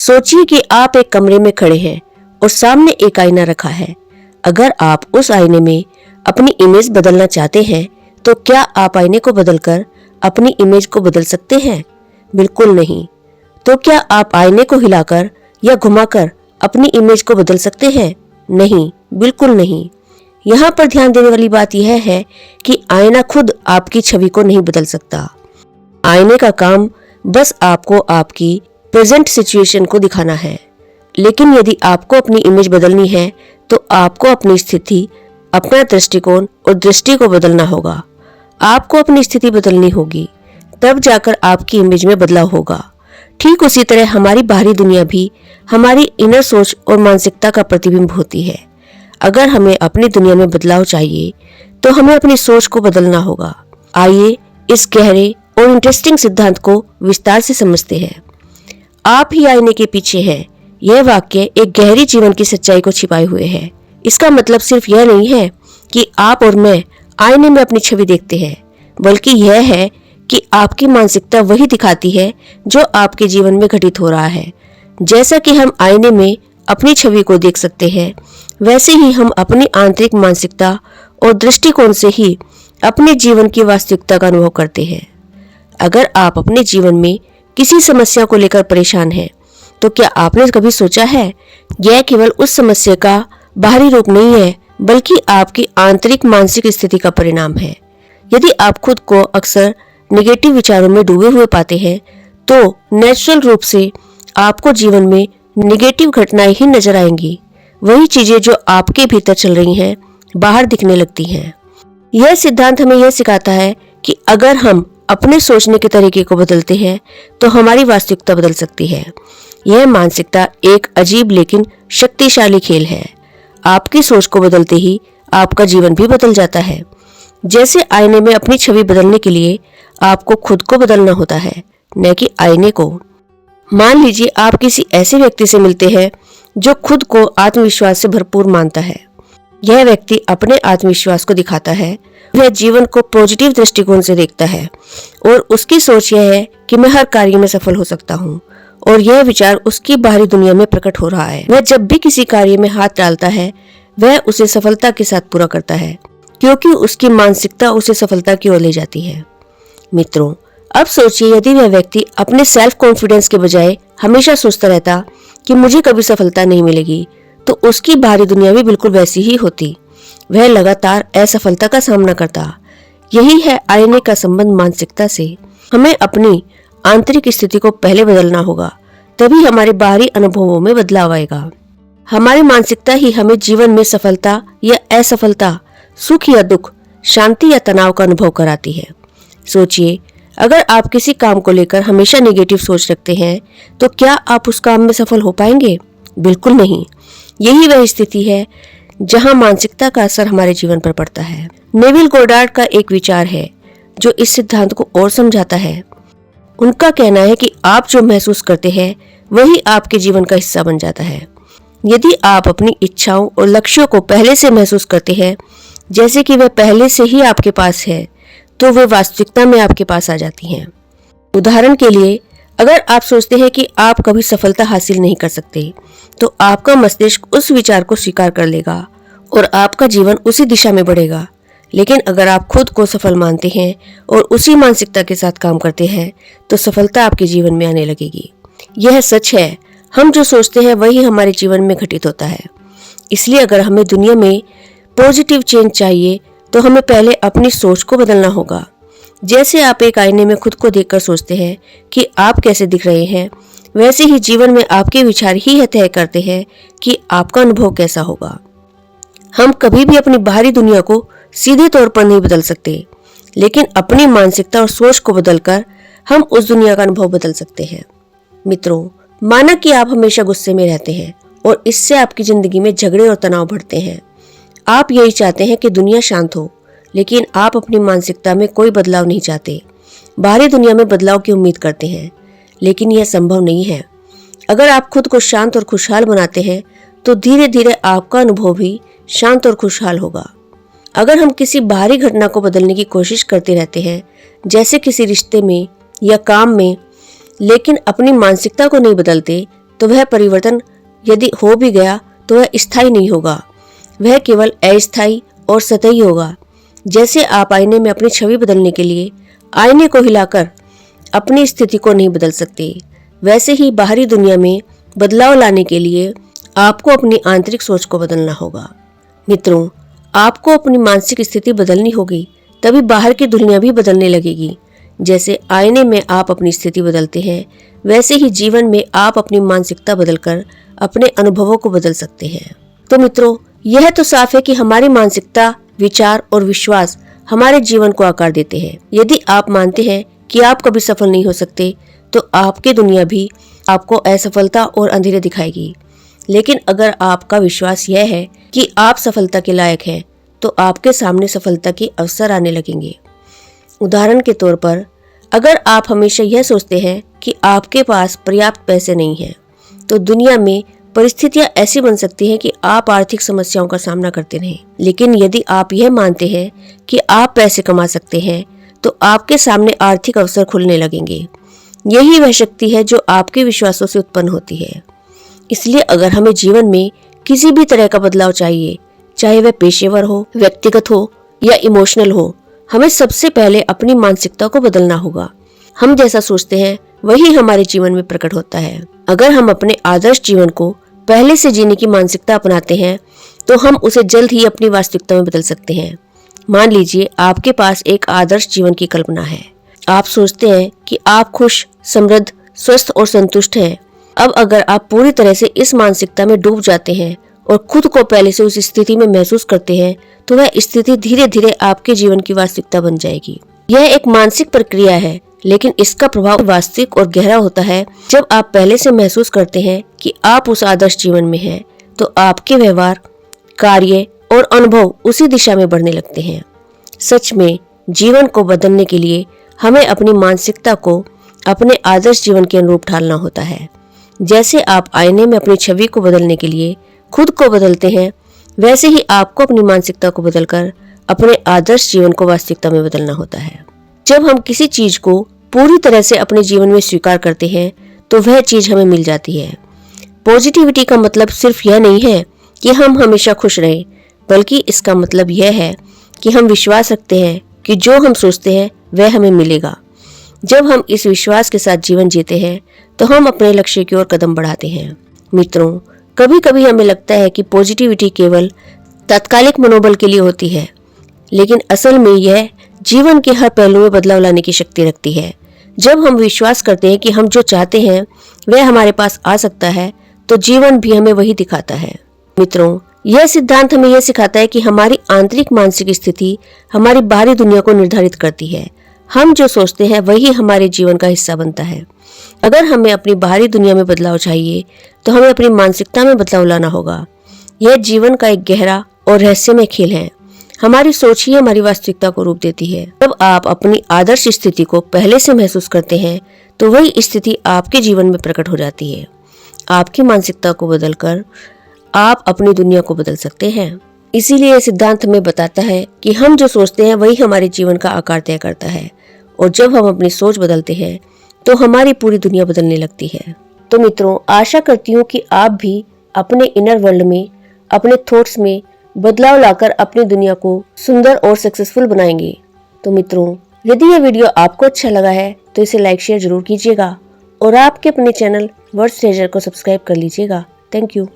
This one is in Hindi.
सोचिए कि आप एक कमरे में खड़े हैं और सामने एक आईना रखा है। अगर आप उस आईने में अपनी इमेज बदलना चाहते हैं तो क्या आप आईने को बदलकर अपनी इमेज को बदल सकते हैं? बिल्कुल नहीं। तो क्या आप आईने को हिलाकर या घुमाकर अपनी इमेज को बदल सकते हैं? नहीं, बिल्कुल नहीं। यहाँ पर ध्यान देने वाली बात यह है कि आईना खुद आपकी छवि को नहीं बदल सकता। आईने का काम बस आपको आपकी प्रेजेंट सिचुएशन को दिखाना है। लेकिन यदि आपको अपनी इमेज बदलनी है तो आपको अपनी स्थिति, अपना दृष्टिकोण और दृष्टि को बदलना होगा। आपको अपनी स्थिति बदलनी होगी, तब जाकर आपकी इमेज में बदलाव होगा। ठीक उसी तरह हमारी बाहरी दुनिया भी हमारी इनर सोच और मानसिकता का प्रतिबिंब होती है। अगर हमें अपनी दुनिया में बदलाव चाहिए तो हमें अपनी सोच को बदलना होगा। आइए इस गहरे और इंटरेस्टिंग सिद्धांत को विस्तार से समझते हैं। आप ही आईने के पीछे हैं। यह वाक्य एक गहरी जीवन की सच्चाई को छिपाए हुए है। इसका मतलब सिर्फ यह नहीं है कि आप और मैं आईने में अपनी छवि देखते हैं, बल्कि यह है कि आपकी मानसिकता वही दिखाती है जो आपके जीवन में घटित हो रहा है। जैसा कि हम आईने में अपनी छवि को देख सकते हैं, वैसे ही हम अपनी आंतरिक मानसिकता और दृष्टिकोण से ही अपने जीवन की वास्तविकता का अनुभव करते हैं। अगर आप अपने जीवन में किसी समस्या को लेकर परेशान हैं, तो क्या आपने कभी सोचा है यह केवल उस समस्या का बाहरी रूप नहीं है, बल्कि आपकी आंतरिक मानसिक स्थिति का परिणाम है। यदि आप खुद को अक्सर नेगेटिव विचारों में डूबे हुए पाते हैं, तो नेचुरल रूप से आपको जीवन में नेगेटिव घटनाएं ही नजर आएंगी। वही चीजें जो आपके भीतर चल रही हैं, बाहर दिखने लगती हैं। यह सिद्धांत हमें यह सिखाता है कि अगर हम अपने सोचने के तरीके को बदलते हैं तो हमारी वास्तविकता बदल सकती है। यह मानसिकता एक अजीब लेकिन शक्तिशाली खेल है। आपकी सोच को बदलते ही आपका जीवन भी बदल जाता है। जैसे आईने में अपनी छवि बदलने के लिए आपको खुद को बदलना होता है, न कि आईने को। मान लीजिए आप किसी ऐसे व्यक्ति से मिलते हैं जो खुद को आत्मविश्वास से भरपूर मानता है। यह व्यक्ति अपने आत्मविश्वास को दिखाता है, वह जीवन को पॉजिटिव दृष्टिकोण से देखता है और उसकी सोच यह है कि मैं हर कार्य में सफल हो सकता हूँ, और यह विचार उसकी बाहरी दुनिया में प्रकट हो रहा है। वह जब भी किसी कार्य में हाथ डालता है, वह उसे सफलता के साथ पूरा करता है, क्योंकि उसकी मानसिकता उसे सफलता की ओर ले जाती है। मित्रों, अब सोचिए यदि वह व्यक्ति अपने सेल्फ कॉन्फिडेंस के बजाय हमेशा सोचता रहता कि मुझे कभी सफलता नहीं मिलेगी, तो उसकी बाहरी दुनिया भी बिल्कुल वैसी ही होती। वह लगातार असफलता का सामना करता। यही है आईने का संबंध मानसिकता से। हमें अपनी आंतरिक स्थिति को पहले बदलना होगा, तभी हमारे बाहरी अनुभवों में बदलाव आएगा। हमारी मानसिकता ही हमें जीवन में सफलता या असफलता, सुख या दुख, शांति या तनाव का अनुभव कराती है। सोचिए, अगर आप किसी काम को लेकर हमेशा नेगेटिव सोच रखते हैं, तो क्या आप उस काम में सफल हो पाएंगे? बिल्कुल नहीं। यही वह स्थिति है जहां मानसिकता का असर हमारे जीवन पर पड़ता है। नेविल गोडार्ड का एक विचार है जो इस सिद्धांत को और समझाता है। उनका कहना है कि आप जो महसूस करते हैं वही आपके जीवन का हिस्सा बन जाता है। यदि आप अपनी इच्छाओं और लक्ष्यों को पहले से महसूस करते हैं, जैसे कि वह पहले से ही आपके पास है, तो वे वास्तविकता में आपके पास आ जाती हैं। उदाहरण के लिए, अगर आप सोचते हैं कि आप कभी सफलता हासिल नहीं कर सकते, तो आपका मस्तिष्क उस विचार को स्वीकार कर लेगा और आपका जीवन उसी दिशा में बढ़ेगा। लेकिन अगर आप खुद को सफल मानते हैं और उसी मानसिकता के साथ काम करते हैं, तो सफलता आपके जीवन में आने लगेगी। यह सच है, हम जो सोचते हैं वही हमारे जीवन में घटित होता है। इसलिए अगर हमें दुनिया में पॉजिटिव चेंज चाहिए, तो हमें पहले अपनी सोच को बदलना होगा। जैसे आप एक आईने में खुद को देखकर सोचते हैं कि आप कैसे दिख रहे हैं, वैसे ही जीवन में आपके विचार ही तय करते हैं कि आपका अनुभव कैसा होगा। हम कभी भी अपनी बाहरी दुनिया को सीधे तौर पर नहीं बदल सकते, लेकिन अपनी मानसिकता और सोच को बदलकर हम उस दुनिया का अनुभव बदल सकते हैं। मित्रों, माना कि आप हमेशा गुस्से में रहते हैं और इससे आपकी जिंदगी में झगड़े और तनाव बढ़ते हैं। आप यही चाहते हैं कि दुनिया शांत हो, लेकिन आप अपनी मानसिकता में कोई बदलाव नहीं चाहते। बाहरी दुनिया में बदलाव की उम्मीद करते हैं, लेकिन यह संभव नहीं है। अगर आप खुद को शांत और खुशहाल बनाते हैं, तो धीरे धीरे आपका अनुभव भी शांत और खुशहाल होगा। अगर हम किसी बाहरी घटना को बदलने की कोशिश करते रहते हैं, जैसे किसी रिश्ते में या काम में, लेकिन अपनी मानसिकता को नहीं बदलते, तो वह परिवर्तन यदि हो भी गया तो वह स्थायी नहीं होगा, वह केवल अस्थायी और सतही होगा। जैसे आप आईने में अपनी छवि बदलने के लिए आईने को हिलाकर अपनी स्थिति को नहीं बदल सकते, वैसे ही बाहरी दुनिया में बदलाव लाने के लिए आपको अपनी आंतरिक सोच को बदलना होगा। मित्रों, आपको अपनी मानसिक स्थिति बदलनी होगी, तभी बाहर की दुनिया भी बदलने लगेगी। जैसे आईने में आप अपनी स्थिति बदलते हैं, वैसे ही जीवन में आप अपनी मानसिकता बदलकर अपने अनुभवों को बदल सकते हैं। तो मित्रों, यह तो साफ है कि हमारी मानसिकता, विचार और विश्वास हमारे जीवन को आकार देते हैं। यदि आप मानते हैं कि आप कभी सफल नहीं हो सकते, तो आपकी दुनिया भी आपको असफलता और अंधेरे दिखाएगी। लेकिन अगर आपका विश्वास यह है कि आप सफलता के लायक हैं, तो आपके सामने सफलता के अवसर आने लगेंगे। उदाहरण के तौर पर, अगर आप हमेशा यह सोचते हैं कि आपके पास पर्याप्त पैसे नहीं हैं, तो दुनिया में परिस्थितियां ऐसी बन सकती हैं कि आप आर्थिक समस्याओं का सामना करते रहें। लेकिन यदि आप यह मानते हैं कि आप पैसे कमा सकते हैं, तो आपके सामने आर्थिक अवसर खुलने लगेंगे। यही वह शक्ति है जो आपके विश्वासों से उत्पन्न होती है। इसलिए अगर हमें जीवन में किसी भी तरह का बदलाव चाहिए, चाहे वह पेशेवर हो, व्यक्तिगत हो या इमोशनल हो, हमें सबसे पहले अपनी मानसिकता को बदलना होगा। हम जैसा सोचते हैं वही हमारे जीवन में प्रकट होता है। अगर हम अपने आदर्श जीवन को पहले से जीने की मानसिकता अपनाते हैं, तो हम उसे जल्द ही अपनी वास्तविकता में बदल सकते हैं। मान लीजिए आपके पास एक आदर्श जीवन की कल्पना है। आप सोचते हैं कि आप खुश, समृद्ध, स्वस्थ और संतुष्ट हैं। अब अगर आप पूरी तरह से इस मानसिकता में डूब जाते हैं और खुद को पहले से उस स्थिति में महसूस करते हैं, तो वह स्थिति धीरे धीरे आपके जीवन की वास्तविकता बन जाएगी। यह एक मानसिक प्रक्रिया है, लेकिन इसका प्रभाव वास्तविक और गहरा होता है। जब आप पहले से महसूस करते हैं कि आप उस आदर्श जीवन में हैं, तो आपके व्यवहार, कार्य और अनुभव उसी दिशा में बढ़ने लगते हैं। सच में जीवन को बदलने के लिए हमें अपनी मानसिकता को अपने आदर्श जीवन के अनुरूप ढालना होता है। जैसे आप आईने में अपनी छवि को बदलने के लिए खुद को बदलते हैं, वैसे ही आपको अपनी मानसिकता को बदलकर अपने आदर्श जीवन को वास्तविकता में बदलना होता है। जब हम किसी चीज को पूरी तरह से अपने जीवन में स्वीकार करते हैं, तो वह चीज हमें मिल जाती है। पॉजिटिविटी का मतलब सिर्फ यह नहीं है कि हम हमेशा खुश रहें, बल्कि इसका मतलब यह है कि हम विश्वास रखते हैं कि जो हम सोचते हैं वह हमें मिलेगा। जब हम इस विश्वास के साथ जीवन जीते हैं, तो हम अपने लक्ष्य की ओर कदम बढ़ाते हैं। मित्रों, कभी कभी हमें लगता है कि पॉजिटिविटी केवल तात्कालिक मनोबल के लिए होती है, लेकिन असल में यह जीवन के हर पहलू में बदलाव लाने की शक्ति रखती है। जब हम विश्वास करते हैं कि हम जो चाहते हैं वह हमारे पास आ सकता है, तो जीवन भी हमें वही दिखाता है। मित्रों, यह सिद्धांत हमें यह सिखाता है कि हमारी आंतरिक मानसिक स्थिति हमारी बाहरी दुनिया को निर्धारित करती है। हम जो सोचते हैं वही हमारे जीवन का हिस्सा बनता है। अगर हमें अपनी बाहरी दुनिया में बदलाव चाहिए, तो हमें अपनी मानसिकता में बदलाव लाना होगा। यह जीवन का एक गहरा और रहस्यमय खेल है। हमारी सोच ही हमारी वास्तविकता को रूप देती है। जब आप अपनी आदर्श स्थिति को पहले से महसूस करते हैं, तो वही स्थिति आपके जीवन में प्रकट हो जाती है। आपकी मानसिकता को बदलकर आप अपनी दुनिया को बदल सकते हैं। इसीलिए यह सिद्धांत हमें बताता है कि हम जो सोचते हैं वही हमारे जीवन का आकार तय करता है, और जब हम अपनी सोच बदलते हैं, तो हमारी पूरी दुनिया बदलने लगती है। तो मित्रों, आशा करती हूँ कि आप भी अपने इनर वर्ल्ड में, अपने थॉट्स में बदलाव लाकर अपनी दुनिया को सुंदर और सक्सेसफुल बनाएंगे। तो मित्रों, यदि यह वीडियो आपको अच्छा लगा है, तो इसे लाइक शेयर जरूर कीजिएगा और आपके अपने चैनल वर्ड्स ट्रेजर को सब्सक्राइब कर लीजिएगा। Thank you.